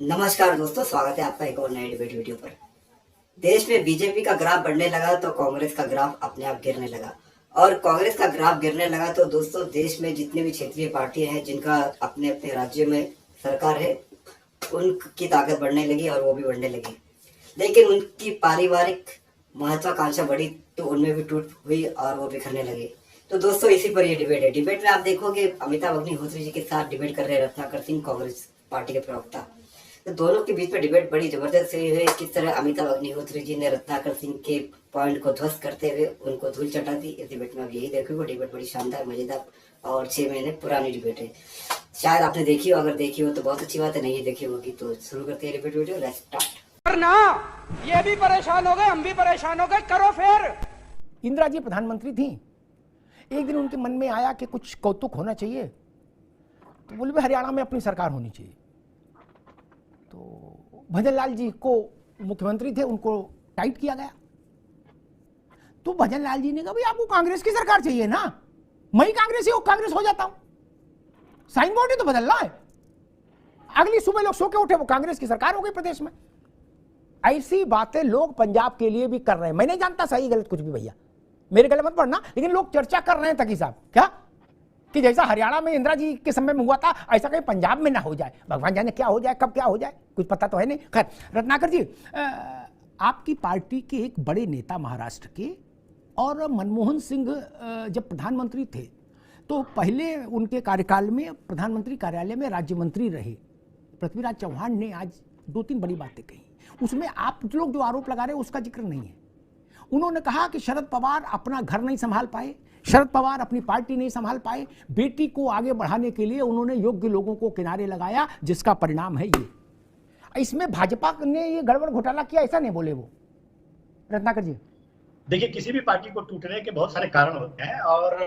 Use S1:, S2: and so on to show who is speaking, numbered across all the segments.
S1: नमस्कार दोस्तों, स्वागत है आपका एक और नए डिबेट वीडियो पर। देश में बीजेपी का ग्राफ बढ़ने लगा तो कांग्रेस का ग्राफ अपने आप गिरने लगा, और कांग्रेस का ग्राफ गिरने लगा तो दोस्तों देश में जितने भी क्षेत्रीय पार्टियां हैं जिनका अपने अपने राज्य में सरकार है, उनकी ताकत बढ़ने लगी और वो भी बढ़ने लगी। लेकिन उनकी पारिवारिक महत्वाकांक्षा बढ़ी तो उनमें भी टूट हुई और वो बिखरने लगे। तो दोस्तों इसी पर ये डिबेट है। डिबेट में आप देखोगे अमिताभ अग्निहोत्री जी के साथ डिबेट कर रहे हैं रत्नाकर सिंह, कांग्रेस पार्टी के प्रवक्ता। तो दोनों के बीच में डिबेट बड़ी जबरदस्त हुई है। किस तरह अमिताभ अग्निहोत्री जी ने रत्नाकर सिंह के पॉइंट को ध्वस्त करते हुए उनको धूल चटा दी। इस डिबेट में अब यही देखोगे। डिबेट बड़ी शानदार, मजेदार और 6 महीने पुरानी डिबेट है। शायद आपने देखी हो, अगर देखी हो तो बहुत अच्छी बात है, नहीं देखी होगी तो शुरू करते हैं डिबेट वीडियो। Let's start.
S2: ना ये भी परेशान हो गए, हम भी परेशान हो गए, करो फिर।
S3: इंदिरा जी प्रधानमंत्री थी। एक दिन उनके मन में आया कि कुछ कौतुक होना चाहिए, तो बोले हरियाणा में अपनी सरकार होनी चाहिए। तो भजन लाल जी को मुख्यमंत्री थे, उनको टाइट किया गया। तो भजन लाल जी ने कहा भाई आपको कांग्रेस की सरकार चाहिए ना, मैं ही कांग्रेस हो जाता हूं, साइन बोर्ड ही तो बदलना है। अगली सुबह लोग सो के उठे, वो कांग्रेस की सरकार हो गई प्रदेश में। ऐसी बातें लोग पंजाब के लिए भी कर रहे हैं। मैं नहीं जानता सही गलत कुछ भी, भैया मेरे गले मत पड़ना, लेकिन लोग चर्चा कर रहे हैं तकी साहब क्या कि जैसा हरियाणा में इंदिरा जी के समय में हुआ था ऐसा कहीं पंजाब में ना हो जाए। भगवान जाने क्या हो जाए, कब क्या हो जाए, कुछ पता तो है नहीं। खैर रत्नाकर जी, आपकी पार्टी के एक बड़े नेता महाराष्ट्र के, और मनमोहन सिंह जब प्रधानमंत्री थे तो पहले उनके कार्यकाल में प्रधानमंत्री कार्यालय में राज्य मंत्री रहे पृथ्वीराज चौहान ने आज 2-3 बड़ी बातें कही। उसमें आप लोग जो आरोप लगा रहे हैं उसका जिक्र नहीं है। उन्होंने कहा कि शरद पवार अपना घर नहीं संभाल पाए, शरद पवार अपनी पार्टी नहीं संभाल पाए, बेटी को आगे बढ़ाने के लिए उन्होंने योग्य लोगों को किनारे लगाया, जिसका परिणाम है ये। इसमें भाजपा ने ये गड़बड़ घोटाला किया, ऐसा नहीं बोले वो। रत्नाकर जी
S4: देखिए, किसी भी पार्टी को टूटने के बहुत सारे कारण होते हैं, और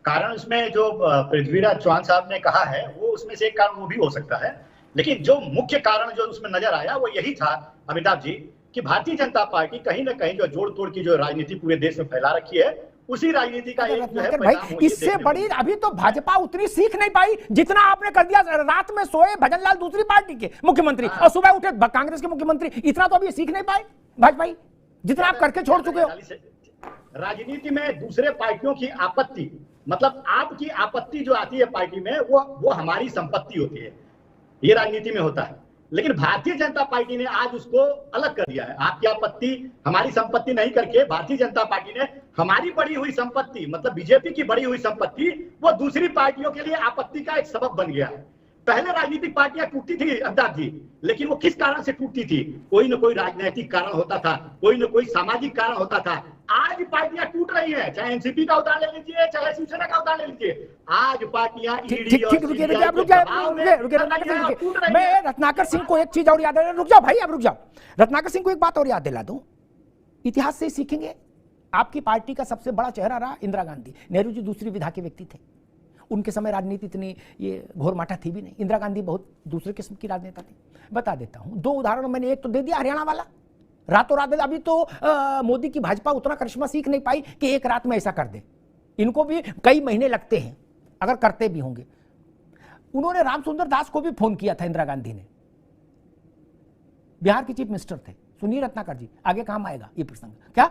S4: कारण उसमें जो पृथ्वीराज चौहान साहब ने कहा है वो उसमें से एक कारण वो भी हो सकता है। लेकिन जो मुख्य कारण जो उसमें नजर आया वो यही था अमिताभ जी कि भारतीय जनता पार्टी कहीं ना कहीं जो जोड़ तोड़ की जो राजनीति पूरे देश में फैला रखी है, उसी राजनीति का एक जो है
S3: भाई इससे बड़ी अभी तो भाजपा उतनी सीख नहीं पाई जितना आपने कर दिया। रात में सोए भजन लाल दूसरी पार्टी के मुख्यमंत्री और सुबह उठे कांग्रेस के मुख्यमंत्री, इतना तो अभी सीख नहीं पाए भाजपा जितना आप करके छोड़ चुके हो।
S4: राजनीति में दूसरे पार्टियों की आपत्ति, मतलब आपकी आपत्ति जो आती है पार्टी में, वो हमारी संपत्ति होती है, ये राजनीति में होता है। लेकिन भारतीय जनता पार्टी ने आज उसको अलग कर दिया है। आपकी आपत्ति हमारी संपत्ति नहीं करके भारतीय जनता पार्टी ने हमारी बढ़ी हुई संपत्ति, मतलब बीजेपी की बढ़ी हुई संपत्ति, वो दूसरी पार्टियों के लिए आपत्ति का एक सबब बन गया है। पहले राजनीतिक पार्टियां टूटती थी अमिताभ जी, लेकिन वो किस कारण से टूटती थी? कोई ना कोई राजनीतिक कारण होता था, कोई ना कोई सामाजिक कारण होता था। आज पार्टियां टूट रही हैं, चाहे एनसीपी का उदाहरण ले लीजिए, चाहे शिवसेना का उदाहरण ले लीजिए। आज पार्टियां
S3: मैं रत्नाकर सिंह को एक चीज और याद है, रुक जाओ भाई, अब रुक जाओ। रत्नाकर सिंह को एक बात और याद दिला दूं, इतिहास से सीखेंगे। आपकी पार्टी का सबसे बड़ा चेहरा रहा इंदिरा गांधी। नेहरू जी दूसरी विधा के व्यक्ति थे, उनके समय राजनीति इतनी ये घोरमाटा थी भी नहीं। इंदिरा गांधी बहुत दूसरे किस्म की राजनेता थी। बता देता हूं 2 उदाहरण मैंने, एक तो दे दिया हरियाणा वाला, रातों रात। अभी तो मोदी की भाजपा उतना करिश्मा सीख नहीं पाई कि एक रात में ऐसा कर दे, इनको भी कई महीने लगते हैं अगर करते भी होंगे। उन्होंने रामसुंदर दास को भी फोन किया था इंदिरा गांधी ने, बिहार के चीफ मिनिस्टर थे। सुनिए रत्नाकर जी, आगे काम आएगा ये प्रसंग। क्या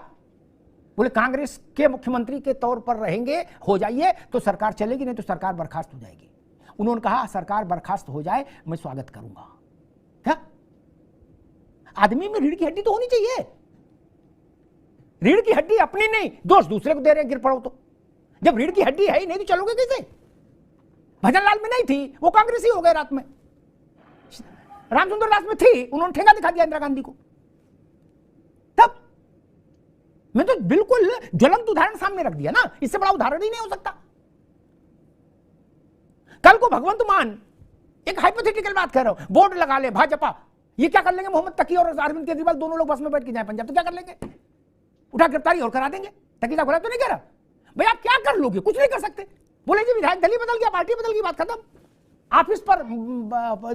S3: बोले? कांग्रेस के मुख्यमंत्री के तौर पर रहेंगे, हो जाइए तो सरकार चलेगी, नहीं तो सरकार बर्खास्त हो जाएगी। उन्होंने कहा सरकार बर्खास्त हो जाए मैं स्वागत करूंगा। क्या आदमी में रीढ़ की हड्डी तो होनी चाहिए। रीढ़ की हड्डी अपनी नहीं, दोष दूसरे को दे रहे, गिर पड़ो तो। जब रीढ़ की हड्डी है ही नहीं तो चलोगे कैसे? भजन लाल में नहीं थी, वो कांग्रेस ही हो गए रात में। रामचंद्र दास में थी, उन्होंने ठेका दिखा दिया इंदिरा गांधी को। तब मैं तो बिल्कुल ज्वलंत उदाहरण सामने रख दिया ना, इससे बड़ा उदाहरण ही नहीं हो सकता। कल को भगवंत मान, एक हाइपोथेटिकल बात कह रहा हूं, बोर्ड लगा ले भाजपा, ये क्या कर लेंगे? मोहम्मद तकी और अरविंद केजरीवाल दोनों लोग बस में बैठ के जाए पंजाब, तो क्या कर लेंगे? उठा गिरफ्तारी और करा देंगे। तकी साहब बोला तो नहीं कह रहा भाई, आप क्या कर लोगे? कुछ नहीं कर सकते। बोले जी विधायक दल ही बदल गया, पार्टी बदल गई, बात खत्म। ऑफिस पर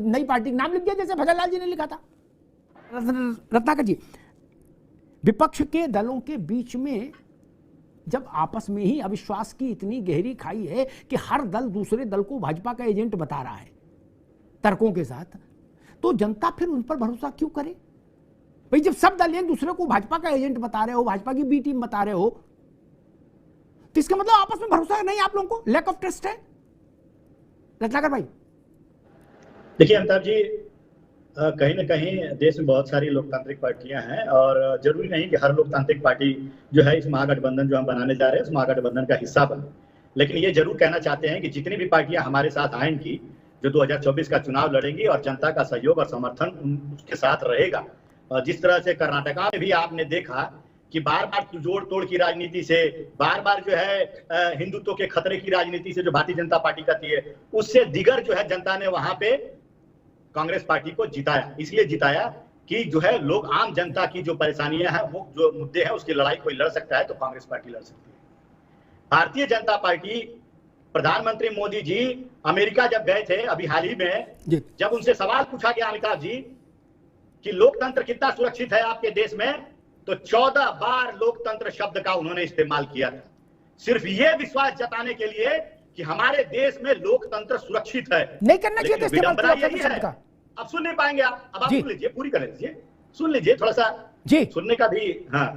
S3: नई पार्टी नाम लिख दिया, जैसे भजन लाल जी ने लिखा था। रत्नाकर जी, विपक्ष के दलों के बीच में जब आपस में ही अविश्वास की इतनी गहरी खाई है कि हर दल दूसरे दल को भाजपा का एजेंट बता रहा है तर्कों के साथ, तो जनता फिर उन पर भरोसा क्यों करे? भाई जब सब दल एक दूसरे को भाजपा का एजेंट बता रहे हो, भाजपा की बी टीम बता रहे हो, तो इसका मतलब आपस में भरोसा नहीं, आप लोगों को लैक ऑफ ट्रस्ट है। रत्नाकर भाई
S4: देखिए अमिताभ जी, कहीं ना कहीं देश में बहुत सारी लोकतांत्रिक पार्टियां हैं और जरूरी नहीं कि हर लोकतांत्रिक पार्टी जो है इस महागठबंधन जो हम बनाने जा रहे हैं उस महागठबंधन का हिस्सा बने। लेकिन ये जरूर कहना चाहते हैं कि जितनी भी पार्टियां हमारे साथ आएंगी, जो 2024 का चुनाव लड़ेंगी और जनता का सहयोग और समर्थन उसके साथ रहेगा। जिस तरह से कर्नाटका में भी आपने देखा कि बार बार जोड़ तोड़ की राजनीति से, बार बार जो है हिंदुत्व के खतरे की राजनीति से जो भारतीय जनता पार्टी करती है, उससे दिगर जो है जनता ने वहां पे कांग्रेस पार्टी को जिताया। इसलिए जिताया कि जो है लोग, आम जनता की जो परेशानियां हैं, वो जो मुद्दे हैं, उसकी लड़ाई कोई लड़ सकता है तो कांग्रेस पार्टी लड़ सकती है। भारतीय जनता पार्टी, प्रधानमंत्री मोदी जी अमेरिका जब गए थे अभी हाल ही में, जब उनसे सवाल पूछा गया अमिताभ जी कि लोकतंत्र कितना सुरक्षित है आपके देश में, तो 14 बार लोकतंत्र शब्द का उन्होंने इस्तेमाल किया था, सिर्फ ये विश्वास जताने के लिए कि हमारे देश में लोकतंत्र सुरक्षित है।
S3: नहीं करना चाहिए
S4: लेकिन विडंबना यही है, अब सुन नहीं पाएंगे आप, अब आप सुन लीजिए, पूरी कर लीजिए, सुन लीजिए थोड़ा सा
S3: जी,
S4: सुनने का भी। हाँ,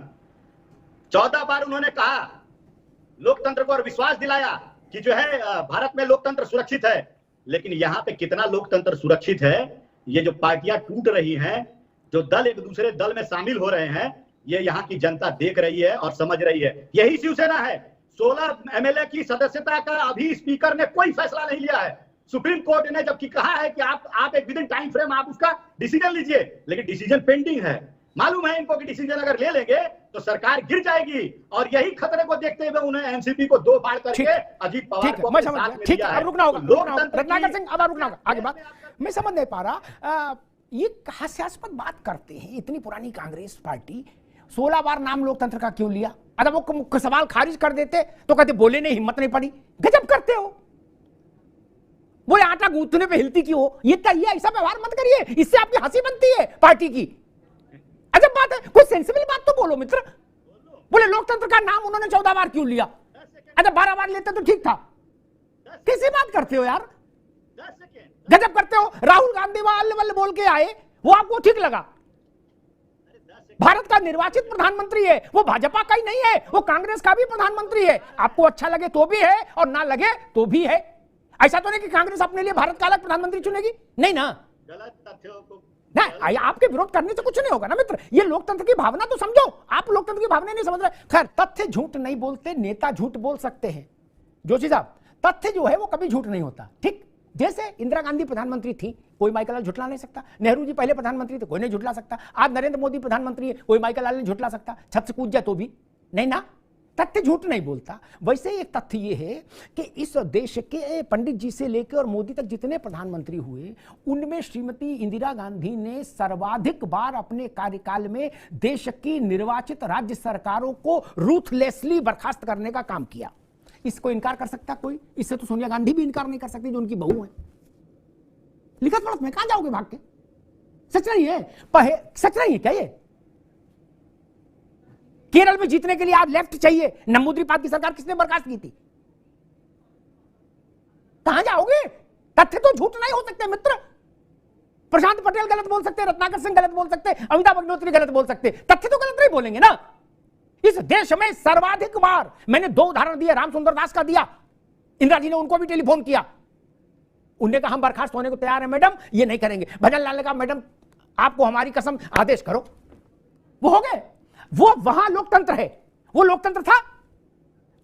S4: 14 बार उन्होंने कहा लोकतंत्र को और विश्वास दिलाया कि जो है भारत में लोकतंत्र सुरक्षित है। लेकिन यहाँ पे कितना लोकतंत्र सुरक्षित है, ये जो पार्टियां टूट रही हैं, जो दल एक दूसरे दल में शामिल हो रहे हैं, ये यहाँ की जनता देख रही है और समझ रही है। यही शिवसेना है। 16 एमएलए की सदस्यता का अभी स्पीकर ने कोई फैसला नहीं लिया है। सुप्रीम कोर्ट ने जबकि कहा है कि आप एक विद इन टाइम फ्रेम आप उसका डिसीजन लीजिए, लेकिन डिसीजन पेंडिंग है। मालूम है इनको कि डिसीजन अगर ले लेंगे तो सरकार गिर जाएगी, और यही खतरे को देखते हुए उन्हें एनसीपी को 2 बार करके अजीत पवार को
S3: मैं समझ गया। ठीक है, अब रुकना होगा रत्नाकर सिंह, अब रुकना होगा आगे बात। मैं समझ नहीं पा रहा, ये हास्यास्पद बात करते हैं, इतनी पुरानी कांग्रेस पार्टी 16 बार नाम लोकतंत्र का क्यों लिया? अगर वो सवाल खारिज कर देते तो कहते बोले नहीं, हिम्मत नहीं पड़ी। गजब करते हो, बोले आटा गूंथने पे हिलती क्यों हो? ये ऐसा व्यवहार मत करिए, इससे आपकी हंसी बनती है पार्टी की। अजब बात है, कोई सेंसिबल बात तो बोलो मित्र। बोले लोकतंत्र का नाम उन्होंने 14 बार क्यों लिया? अच्छा 12 बार लेते तो ठीक था। कैसी बात करते हो यार, गजब करते हो। राहुल गांधी वल्ल बोल के आए, वो आपको ठीक लगा? भारत का निर्वाचित प्रधानमंत्री है, वो भाजपा का ही नहीं है, वो कांग्रेस का भी प्रधानमंत्री है। आपको अच्छा लगे तो भी है और ना लगे तो भी है। ऐसा तो नहीं कि कांग्रेस अपने लिए भारत का अलग प्रधानमंत्री चुनेगी, नहीं ना।
S4: गलत तथ्यों को
S3: नहीं, आपके विरोध करने से कुछ नहीं होगा ना मित्र। ये लोकतंत्र की भावना तो समझो, आप लोकतंत्र की भावना नहीं समझ रहे। खैर, तथ्य झूठ नहीं बोलते, नेता झूठ बोल सकते हैं। जोशी साहब, तथ्य जो है वो कभी झूठ नहीं होता। ठीक, जैसे इंदिरा गांधी प्रधानमंत्री थी, कोई माइकल लाल झुठला नहीं सकता। नेहरू जी पहले प्रधानमंत्री थे, कोई नहीं झुठला सकता। आज नरेंद्र मोदी प्रधानमंत्री है, कोई माइकल लाल नहीं झुठला सकता। छत से कूद जाए तो भी नहीं ना। तथ्य झूठ नहीं बोलता। वैसे एक तथ्य ये है कि इस देश के पंडित जी से लेकर और मोदी तक जितने प्रधानमंत्री हुए, उनमें श्रीमती इंदिरा गांधी ने सर्वाधिक बार अपने कार्यकाल में देश की निर्वाचित राज्य सरकारों को रूथलेसली बर्खास्त करने का काम किया। इसको इनकार कर सकता कोई? इससे तो सोनिया गांधी भी इनकार नहीं कर सकती जो उनकी बहू है। लिखत पढ़त में कहां जाओगे भाग के? सच नहीं है, सच नहीं है क्या ये? केरल में जीतने के लिए आज लेफ्ट चाहिए। नंबूद्रीपाद की सरकार किसने बर्खास्त की थी? कहां जाओगे? तथ्य तो झूठ नहीं हो सकते मित्र। प्रशांत पटेल गलत बोल सकते, रत्नाकर सिंह गलत बोल सकते, अमिताभ अग्निहोत्री गलत बोल सकते, तथ्य तो गलत नहीं बोलेंगे ना। इस देश में सर्वाधिक बार, मैंने 2 उदाहरण दिए, रामसुंदर दास का दिया, इंदिरा जी ने उनको भी टेलीफोन किया, उन्होंने कहा हम बर्खास्त होने को तैयार है मैडम, ये नहीं करेंगे। भजन लाल ने कहा मैडम आपको हमारी कसम, आदेश करो, वो हो गए। वो वहां लोकतंत्र है, वो लोकतंत्र था।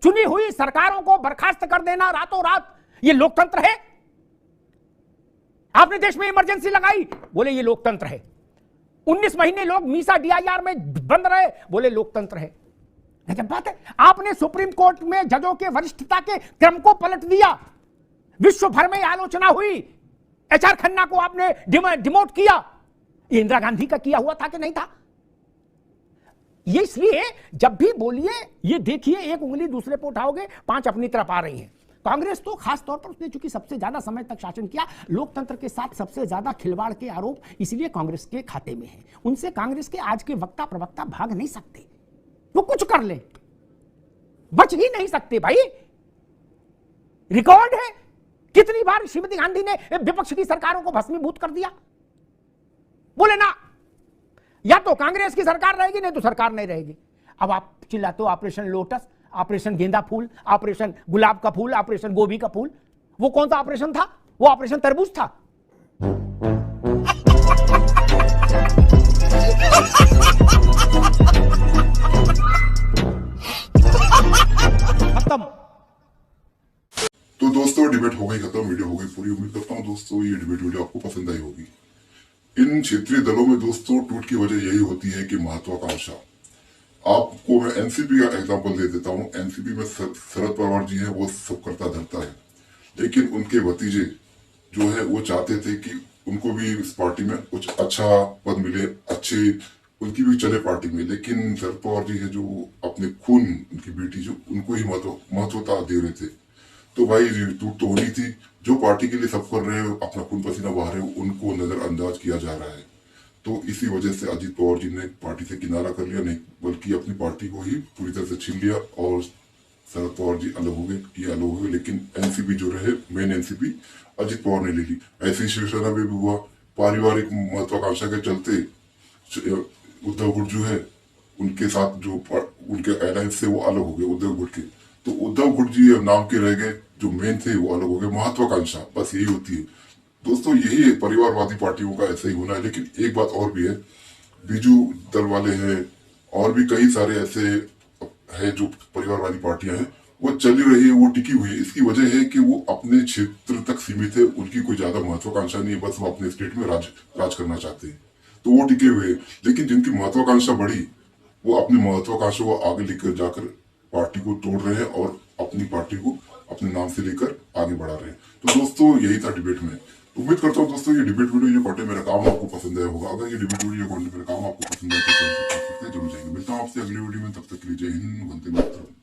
S3: चुनी हुई सरकारों को बर्खास्त कर देना रातों रात, ये लोकतंत्र है। आपने देश में इमरजेंसी लगाई, बोले ये लोकतंत्र है। 19 महीने लोग मीसा डीआईआर में बंद रहे, बोले लोकतंत्र है। जब बात है, आपने सुप्रीम कोर्ट में जजों के वरिष्ठता के क्रम को पलट दिया, विश्व भर में आलोचना हुई, एचआर खन्ना को आपने डिमोट किया। ये इंदिरा गांधी का किया हुआ था कि नहीं था? ये इसलिए जब भी बोलिए ये देखिए, एक उंगली दूसरे पे उठाओगे 5 अपनी तरफ आ रही हैं। कांग्रेस तो खास तौर पर उसने चूंकि सबसे ज्यादा समय तक शासन किया, लोकतंत्र के साथ सबसे ज्यादा खिलवाड़ के आरोप इसलिए कांग्रेस के खाते में है। उनसे कांग्रेस के आज के वक्ता प्रवक्ता भाग नहीं सकते, वो कुछ कर ले, बच ही नहीं सकते भाई। रिकॉर्ड है कितनी बार श्रीमती गांधी ने विपक्ष की सरकारों को भस्मीभूत कर दिया। बोले ना, या तो कांग्रेस की सरकार रहेगी नहीं तो सरकार नहीं रहेगी। अब आप चिल्लाते हो ऑपरेशन लोटस, ऑपरेशन गेंदा फूल, ऑपरेशन गुलाब का फूल, ऑपरेशन गोभी का फूल। वो कौन सा ऑपरेशन था? वो ऑपरेशन तरबूज था। खत्म।
S5: तो दोस्तों डिबेट हो गई खत्म, वीडियो हो गई पूरी। उम्मीद करता हूँ दोस्तों ये डिबेट वीडियो आपको पसंद आई होगी। इन क्षेत्रीय दलों में दोस्तों टूट की वजह यही होती है कि महत्वाकांक्षा। आपको मैं एनसीपी का एग्जांपल दे देता हूँ। एनसीपी में शरद पवार जी हैं, वो सब करता धरता है, लेकिन उनके भतीजे जो है वो चाहते थे कि उनको भी इस पार्टी में कुछ अच्छा पद मिले, अच्छे उनकी भी चले पार्टी में। लेकिन शरद पवार जी है जो अपने खून, उनकी बेटी जो, उनको ही महत्वता दे रहे थे। तो भाई टूट तो होनी थी। जो पार्टी के लिए सब कर रहे हैं, अपना खून पसीना बहा रहे हैं, उनको नजरअंदाज किया जा रहा है। तो इसी वजह से अजीत पवार जी ने पार्टी से किनारा कर लिया, नहीं बल्कि अपनी पार्टी को ही पूरी तरह से छीन लिया और शरद पवार जी अलग हो गए, ये अलग हो गए। लेकिन एनसीपी जो रहे, मेन एनसीपी अजीत पवार ने ले ली। ऐसी शिवसेना में भी हुआ, पारिवारिक महत्वाकांक्षा के चलते उद्धव गुट जो है उनके साथ जो उनके अलायंस से वो अलग हो गए उद्धव गुट के। तो उद्धव गुट जी नाम के रह गए, जो मेन थे वो अलग हो गए। महत्वाकांक्षा बस यही होती है दोस्तों, यही है परिवारवादी पार्टियों का, ऐसा ही होना है। लेकिन एक बात और भी है, बीजू दल वाले हैं और भी कई सारे ऐसे है जो परिवारवादी पार्टियां हैं, वो चली रही है, वो टिकी हुई है। इसकी वजह है कि वो अपने क्षेत्र तक सीमित है, उनकी कोई ज्यादा महत्वाकांक्षा नहीं है, बस वो अपने स्टेट में राज करना चाहते हैं, तो वो टिके हुए हैं। लेकिन जिनकी महत्वाकांक्षा बढ़ी, वो अपनी महत्वाकांक्षा को आगे लेकर जाकर पार्टी को तोड़ रहे हैं और अपनी पार्टी को अपने नाम से लेकर आगे बढ़ा रहे हैं। तो दोस्तों यही था डिबेट में। उम्मीद करता हूँ दोस्तों ये डिबेट वीडियो, ये कंटेंट मेरा काम आपको पसंद आया होगा। अगर ये डिबेट वीडियो, ये कंटेंट मेरा काम आपको पसंद आया तो जरूर जाएंगे। मिलता हूँ आपसे अगली वीडियो में, तब तक के लिए जय हिंद, वंदे मातरम।